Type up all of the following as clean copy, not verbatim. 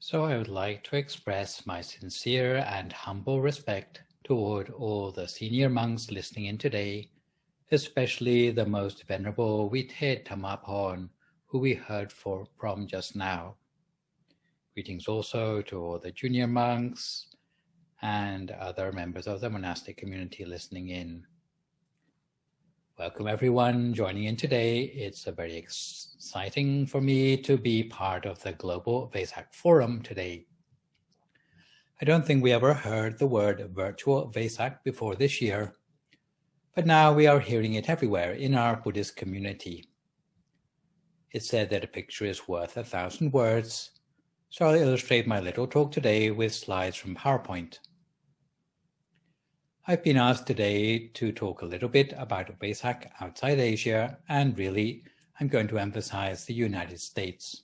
So I would like to express my sincere and humble respect toward all the senior monks listening in today, especially the most venerable Withe Thammaporn, who we heard from just now. Greetings also to all the junior monks and other members of the monastic community listening in. Welcome everyone joining in today. It's very exciting for me to be part of the Global Vesak Forum today. I don't think we ever heard the word virtual Vesak before this year, but now we are hearing it everywhere in our Buddhist community. It's said that a picture is worth 1,000 words, so I'll illustrate my little talk today with slides from PowerPoint. I've been asked today to talk a little bit about Vesak outside Asia, and really I'm going to emphasize the United States,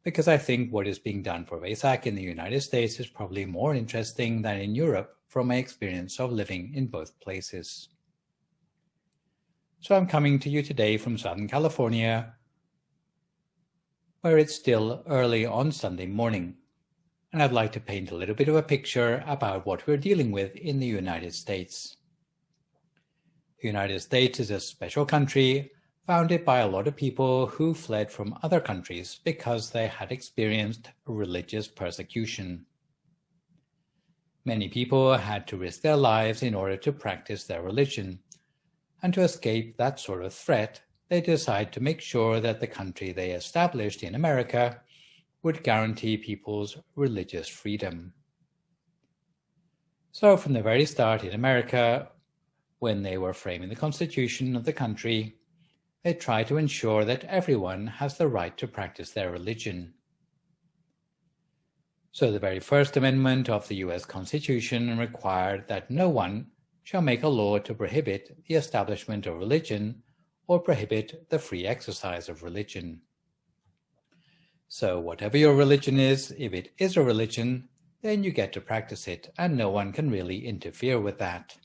because I think what is being done for Vesak in the United States is probably more interesting than in Europe from my experience of living in both places. So I'm coming to you today from Southern California, where it's still early on Sunday morning. And I'd like to paint a little bit of a picture about what we're dealing with in the United States. The United States is a special country founded by a lot of people who fled from other countries because they had experienced religious persecution. Many people had to risk their lives in order to practice their religion, and to escape that sort of threat, they decided to make sure that the country they established in America would guarantee people's religious freedom. So from the very start in America, when they were framing the constitution of the country, they tried to ensure that everyone has the right to practice their religion. So the very first amendment of the US Constitution required that no one shall make a law to prohibit the establishment of religion or prohibit the free exercise of religion. So whatever your religion is, if it is a religion, then you get to practice it, and no one can really interfere with that.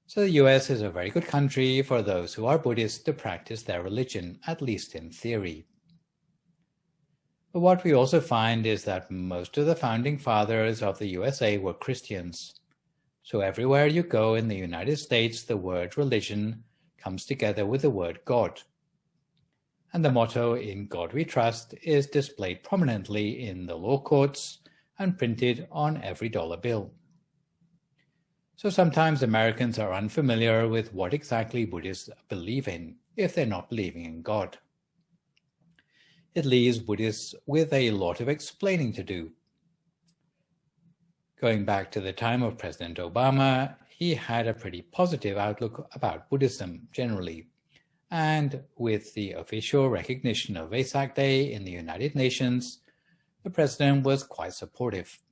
So the US is a very good country for those who are Buddhists to practice their religion, at least in theory. But what we also find is that most of the founding fathers of the USA were Christians. So everywhere you go in the United States, the word religion comes together with the word God. And the motto, "In God We Trust," is displayed prominently in the law courts and printed on every dollar bill. So sometimes Americans are unfamiliar with what exactly Buddhists believe in, if they're not believing in God. It leaves Buddhists with a lot of explaining to do. Going back to the time of President Obama, he had a pretty positive outlook about Buddhism generally. And with the official recognition of Vesak Day in the United Nations, the president was quite supportive.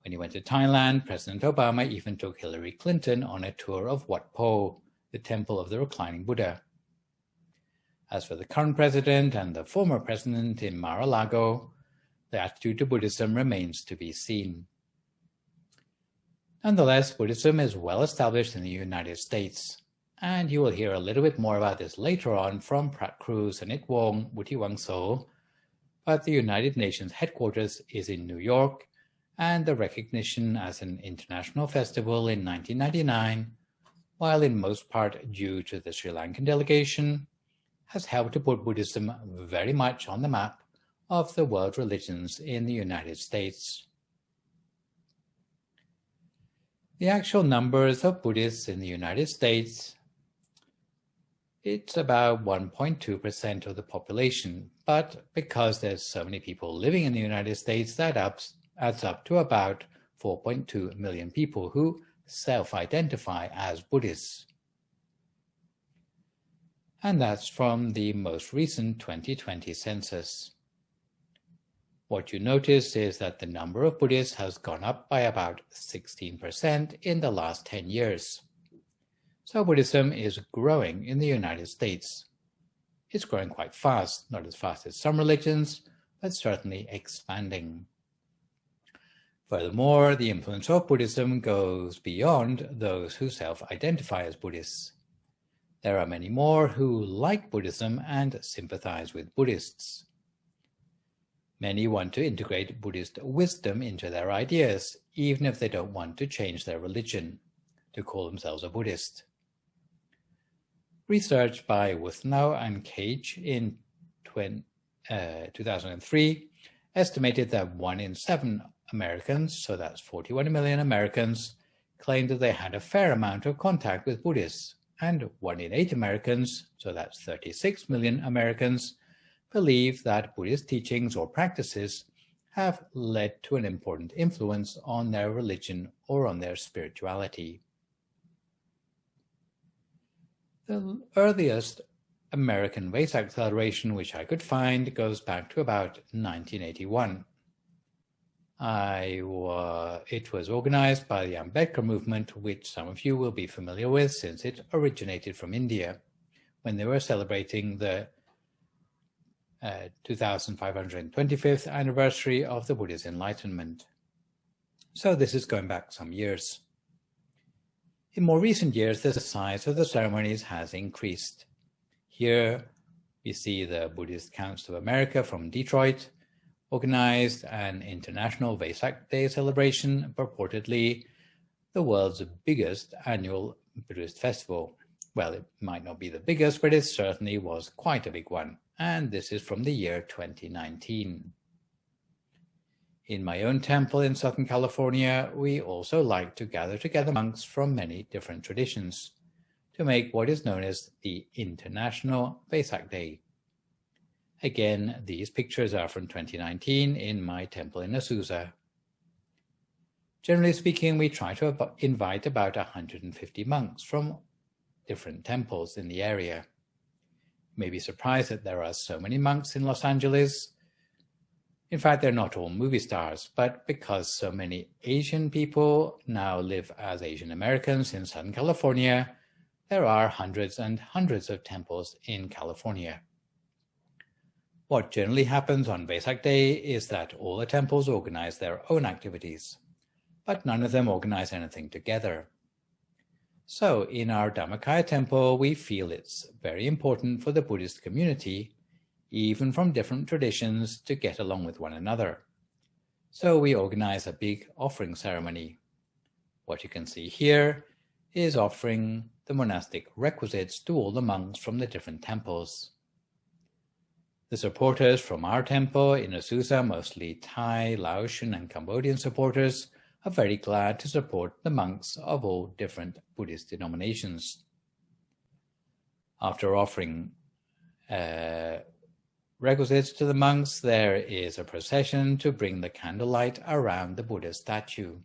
When he went to Thailand, President Obama even took Hillary Clinton on a tour of Wat Po, the temple of the reclining Buddha. As for the current president and the former president in Mar-a-Lago, the attitude to Buddhism remains to be seen. Nonetheless, Buddhism is well established in the United States. And you will hear a little bit more about this later on from Prat Cruz and It Wong, Wuti Wang So. But the United Nations headquarters is in New York, and the recognition as an international festival in 1999, while in most part due to the Sri Lankan delegation, has helped to put Buddhism very much on the map of the world religions in the United States. The actual numbers of Buddhists in the United States, it's about 1.2% of the population, but because there's so many people living in the United States, that adds up to about 4.2 million people who self-identify as Buddhists. And that's from the most recent 2020 census. What you notice is that the number of Buddhists has gone up by about 16% in the last 10 years. So Buddhism is growing in the United States. It's growing quite fast, not as fast as some religions, but certainly expanding. Furthermore, the influence of Buddhism goes beyond those who self-identify as Buddhists. There are many more who like Buddhism and sympathize with Buddhists. Many want to integrate Buddhist wisdom into their ideas, even if they don't want to change their religion, to call themselves a Buddhist. Research by Wuthnau and Cage in 2003 estimated that 1 in 7 Americans, so that's 41 million Americans, claimed that they had a fair amount of contact with Buddhists, and 1 in 8 Americans, so that's 36 million Americans, believe that Buddhist teachings or practices have led to an important influence on their religion or on their spirituality. The earliest American Vesak celebration which I could find goes back to about 1981. It was organized by the Ambedkar movement, which some of you will be familiar with since it originated from India, when they were celebrating the 2525th anniversary of the Buddha's enlightenment. So this is going back some years. In more recent years, the size of the ceremonies has increased. Here we see the Buddhist Council of America from Detroit organized an international Vesak Day celebration, purportedly the world's biggest annual Buddhist festival. Well, it might not be the biggest, but it certainly was quite a big one. And this is from the year 2019. In my own temple in Southern California, we also like to gather together monks from many different traditions to make what is known as the International Vesak Day. Again, these pictures are from 2019 in my temple in Azusa. Generally speaking, we try to invite about 150 monks from different temples in the area. You may be surprised that there are so many monks in Los Angeles. In fact, they're not all movie stars, but because so many Asian people now live as Asian Americans in Southern California, there are hundreds and hundreds of temples in California. What generally happens on Vesak Day is that all the temples organize their own activities, but none of them organize anything together. So in our Dhammakaya temple, we feel it's very important for the Buddhist community, even from different traditions, to get along with one another. So we organize a big offering ceremony. What you can see here is offering the monastic requisites to all the monks from the different temples. The supporters from our temple in Azusa, mostly Thai, Laotian, and Cambodian supporters, are very glad to support the monks of all different Buddhist denominations. After offering requisites to the monks, there is a procession to bring the candlelight around the Buddha statue.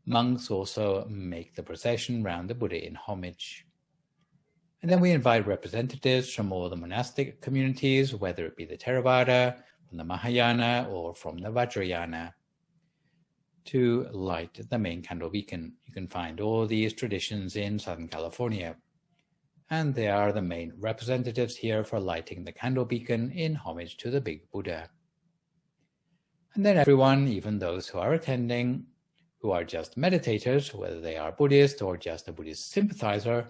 Monks also make the procession round the Buddha in homage. And then we invite representatives from all the monastic communities, whether it be the Theravada, from the Mahayana, or from the Vajrayana, to light the main candle beacon. You can find all these traditions in Southern California. And they are the main representatives here for lighting the candle beacon in homage to the big Buddha. And then everyone, even those who are attending, who are just meditators, whether they are Buddhist or just a Buddhist sympathizer,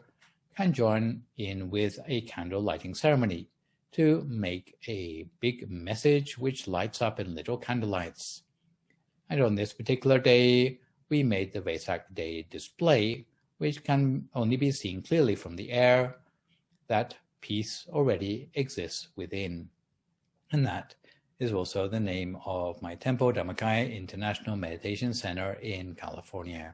can join in with a candle lighting ceremony to make a big message which lights up in little candlelights. And on this particular day, we made the Vesak Day display, which can only be seen clearly from the air, that peace already exists within. And that is also the name of my temple, Dhammakaya International Meditation Center in California.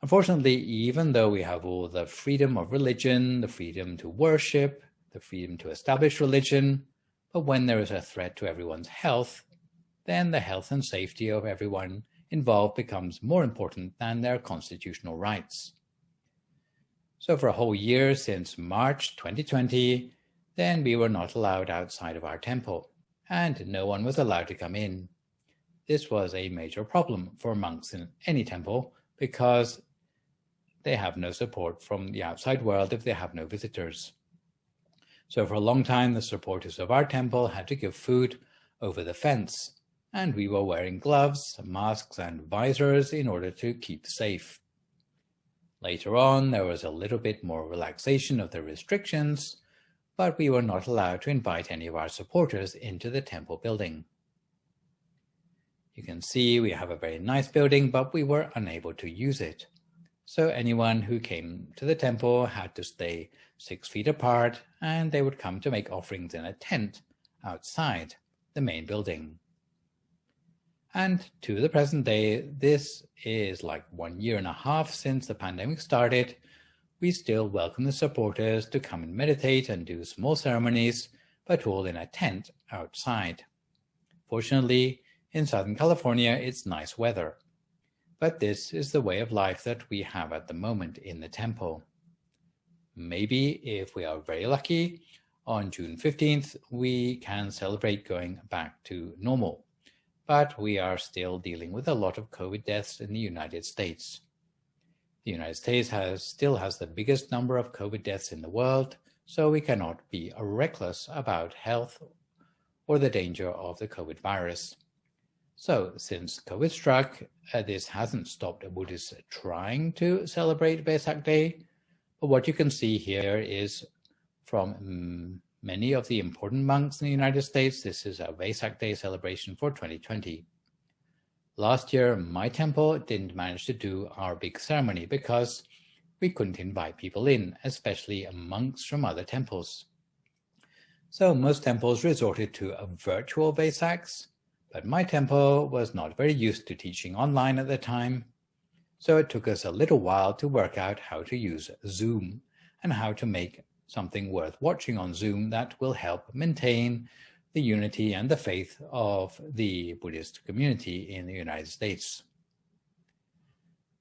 Unfortunately, even though we have all the freedom of religion, the freedom to worship, the freedom to establish religion, but when there is a threat to everyone's health, then the health and safety of everyone involved becomes more important than their constitutional rights. So for a whole year since March 2020, then we were not allowed outside of our temple, and no one was allowed to come in. This was a major problem for monks in any temple because they have no support from the outside world if they have no visitors. So for a long time, the supporters of our temple had to give food over the fence, and we were wearing gloves, masks, and visors in order to keep safe. Later on, there was a little bit more relaxation of the restrictions, but we were not allowed to invite any of our supporters into the temple building. You can see we have a very nice building, but we were unable to use it. So anyone who came to the temple had to stay 6 feet apart, and they would come to make offerings in a tent outside the main building. And to the present day, this is like 1.5 years since the pandemic started, we still welcome the supporters to come and meditate and do small ceremonies, but all in a tent outside. Fortunately, in Southern California, it's nice weather. But this is the way of life that we have at the moment in the temple. Maybe if we are very lucky, on June 15th, we can celebrate going back to normal. But we are still dealing with a lot of COVID deaths in the United States. The United States still has the biggest number of COVID deaths in the world, so we cannot be reckless about health or the danger of the COVID virus. So, since COVID struck, this hasn't stopped Buddhists trying to celebrate Vesak Day, but what you can see here is from many of the important monks in the United States, this is a Vesak Day celebration for 2020. Last year, my temple didn't manage to do our big ceremony because we couldn't invite people in, especially monks from other temples. So most temples resorted to virtual Vesaks, but my temple was not very used to teaching online at the time, so it took us a little while to work out how to use Zoom and how to make something worth watching on Zoom that will help maintain the unity and the faith of the Buddhist community in the United States.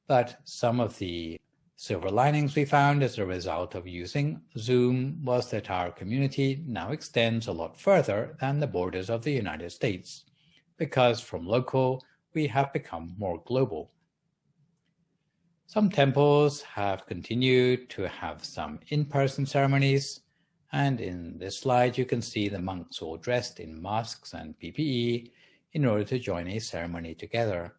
But some of the silver linings we found as a result of using Zoom was that our community now extends a lot further than the borders of the United States, because from local, we have become more global. Some temples have continued to have some in-person ceremonies, and in this slide you can see the monks all dressed in masks and PPE in order to join a ceremony together.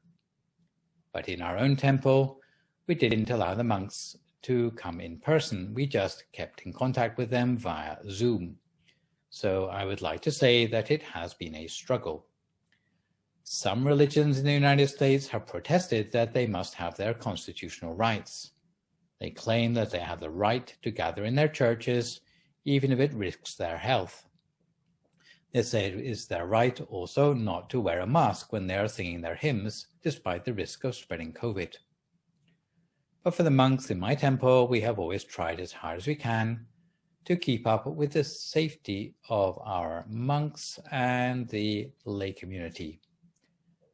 But in our own temple, we didn't allow the monks to come in person, we just kept in contact with them via Zoom. So I would like to say that it has been a struggle. Some religions in the United States have protested that they must have their constitutional rights. They claim that they have the right to gather in their churches, even if it risks their health. They say it is their right also not to wear a mask when they are singing their hymns, despite the risk of spreading COVID. But for the monks in my temple, we have always tried as hard as we can to keep up with the safety of our monks and the lay community.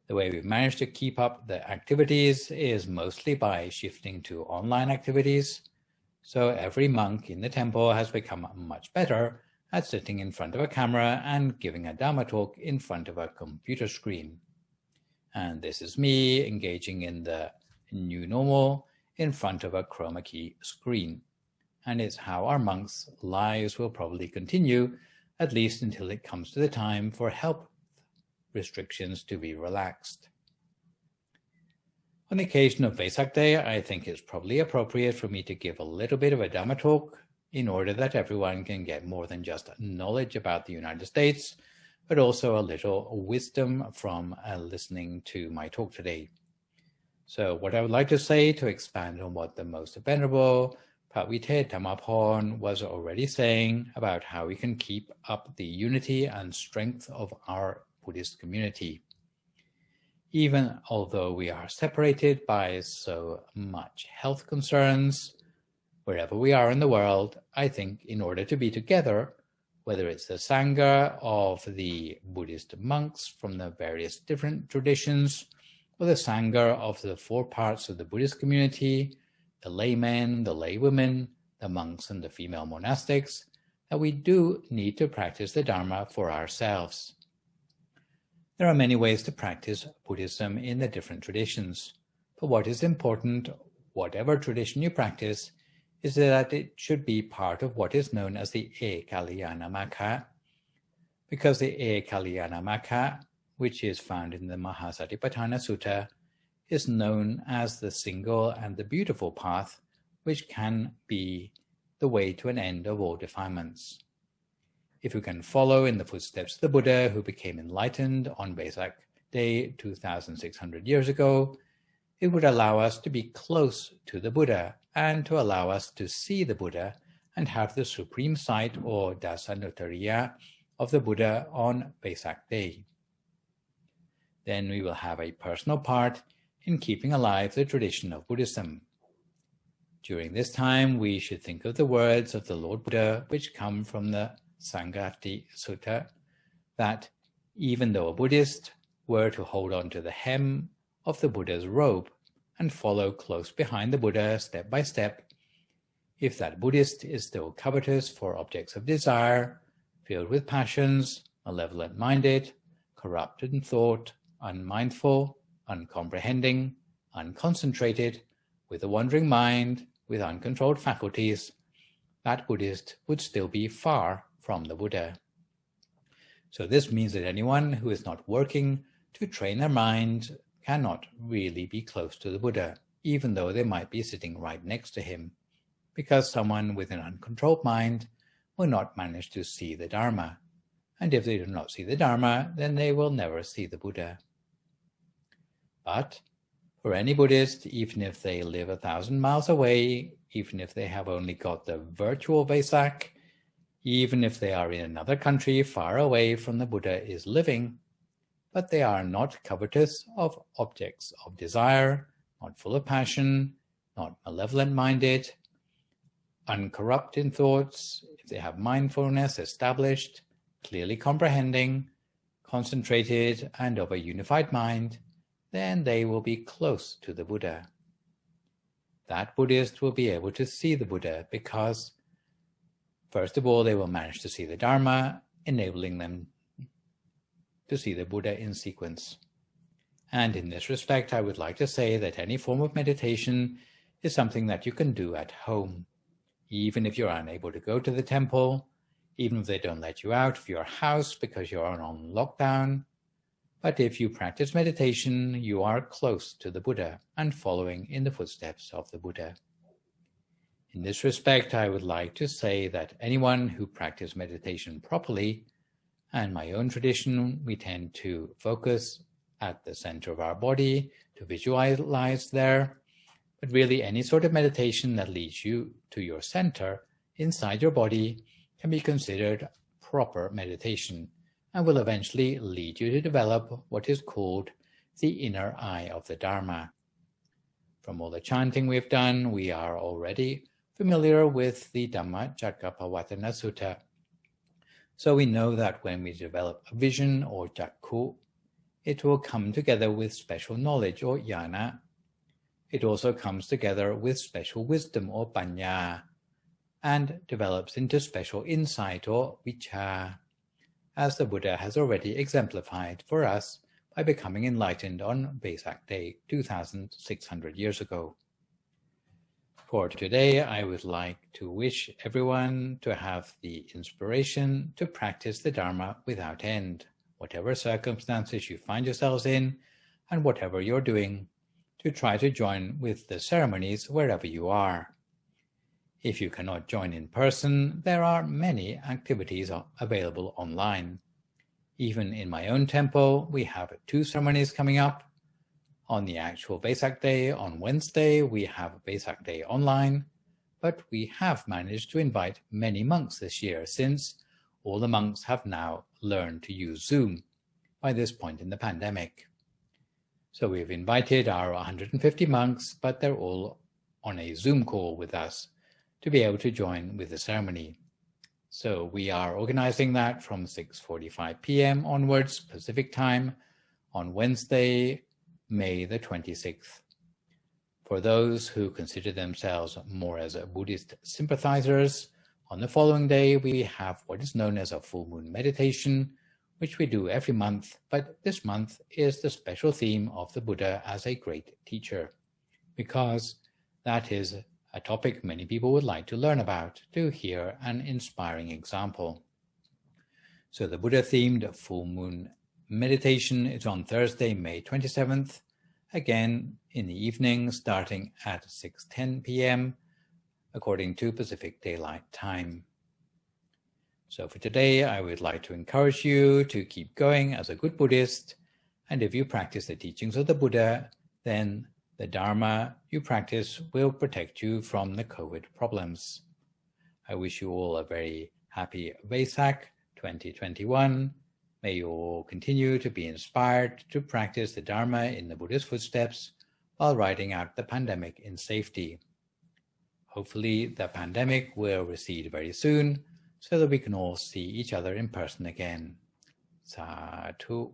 The way we've managed to keep up the activities is mostly by shifting to online activities. So every monk in the temple has become much better at sitting in front of a camera and giving a Dharma talk in front of a computer screen. And this is me engaging in the new normal in front of a chroma key screen. And it's how our monks' lives will probably continue, at least until it comes to the time for health restrictions to be relaxed. On the occasion of Vesak Day, I think it's probably appropriate for me to give a little bit of a Dhamma talk in order that everyone can get more than just knowledge about the United States, but also a little wisdom from listening to my talk today. So what I would like to say to expand on what the Most Venerable Pavite Dhammaporn was already saying about how we can keep up the unity and strength of our Buddhist community. Even although we are separated by so much health concerns, wherever we are in the world, I think in order to be together, whether it's the Sangha of the Buddhist monks from the various different traditions, or the Sangha of the 4 parts of the Buddhist community, the laymen, the laywomen, the monks and the female monastics, that we do need to practice the Dharma for ourselves. There are many ways to practice Buddhism in the different traditions, but what is important, whatever tradition you practice, is that it should be part of what is known as the Ekalyana Magga, because the Ekalyana Magga, which is found in the Mahasatipatthana Sutta, is known as the single and the beautiful path, which can be the way to an end of all defilements. If we can follow in the footsteps of the Buddha who became enlightened on Vesak Day 2,600 years ago, it would allow us to be close to the Buddha and to allow us to see the Buddha and have the supreme sight or Dasanuttariya of the Buddha on Vesak Day. Then we will have a personal part in keeping alive the tradition of Buddhism. During this time, we should think of the words of the Lord Buddha, which come from the Sangha Sutta, that even though a Buddhist were to hold on to the hem of the Buddha's robe and follow close behind the Buddha step by step, if that Buddhist is still covetous for objects of desire, filled with passions, malevolent-minded, corrupted in thought, unmindful, uncomprehending, unconcentrated, with a wandering mind, with uncontrolled faculties, that Buddhist would still be far from the Buddha. So this means that anyone who is not working to train their mind cannot really be close to the Buddha, even though they might be sitting right next to him, because someone with an uncontrolled mind will not manage to see the Dharma. And if they do not see the Dharma, then they will never see the Buddha. But for any Buddhist, even if they live 1,000 miles away, even if they have only got the virtual Vesak, even if they are in another country far away from the Buddha is living, but they are not covetous of objects of desire, not full of passion, not malevolent-minded, uncorrupt in thoughts, if they have mindfulness established, clearly comprehending, concentrated, and of a unified mind, then they will be close to the Buddha. That Buddhist will be able to see the Buddha because, first of all, they will manage to see the Dharma, enabling them to see the Buddha in sequence. And in this respect, I would like to say that any form of meditation is something that you can do at home. Even if you're unable to go to the temple, even if they don't let you out of your house because you're on lockdown. But if you practice meditation, you are close to the Buddha and following in the footsteps of the Buddha. In this respect, I would like to say that anyone who practices meditation properly, and my own tradition, we tend to focus at the center of our body, to visualize there, but really any sort of meditation that leads you to your center inside your body can be considered proper meditation and will eventually lead you to develop what is called the inner eye of the Dharma. From all the chanting we've done, we are already familiar with the Dhammacakkappavattana Sutta. So we know that when we develop a vision or jakku, it will come together with special knowledge or jnana. It also comes together with special wisdom or panya and develops into special insight or vichara, as the Buddha has already exemplified for us by becoming enlightened on Vesak Day 2,600 years ago. For today, I would like to wish everyone to have the inspiration to practice the Dharma without end, whatever circumstances you find yourselves in and whatever you're doing, to try to join with the ceremonies wherever you are. If you cannot join in person, there are many activities available online. Even in my own temple, we have 2 ceremonies coming up. On the actual Vesak Day, on Wednesday, we have Vesak Day online, but we have managed to invite many monks this year since all the monks have now learned to use Zoom by this point in the pandemic. So we've invited our 150 monks, but they're all on a Zoom call with us to be able to join with the ceremony. So we are organizing that from 6:45 p.m. onwards, Pacific time, on Wednesday, May the 26th. For those who consider themselves more as Buddhist sympathizers, on the following day we have what is known as a full moon meditation, which we do every month, but this month is the special theme of the Buddha as a great teacher, because that is a topic many people would like to learn about, to hear an inspiring example. So the Buddha-themed full moon meditation is on Thursday, May 27th, again in the evening, starting at 6:10 p.m., according to Pacific Daylight Time. So for today, I would like to encourage you to keep going as a good Buddhist. And if you practice the teachings of the Buddha, then the Dharma you practice will protect you from the COVID problems. I wish you all a very happy Vesak 2021. May you all continue to be inspired to practice the Dharma in the Buddha's footsteps while riding out the pandemic in safety. Hopefully the pandemic will recede very soon so that we can all see each other in person again. Sadhu.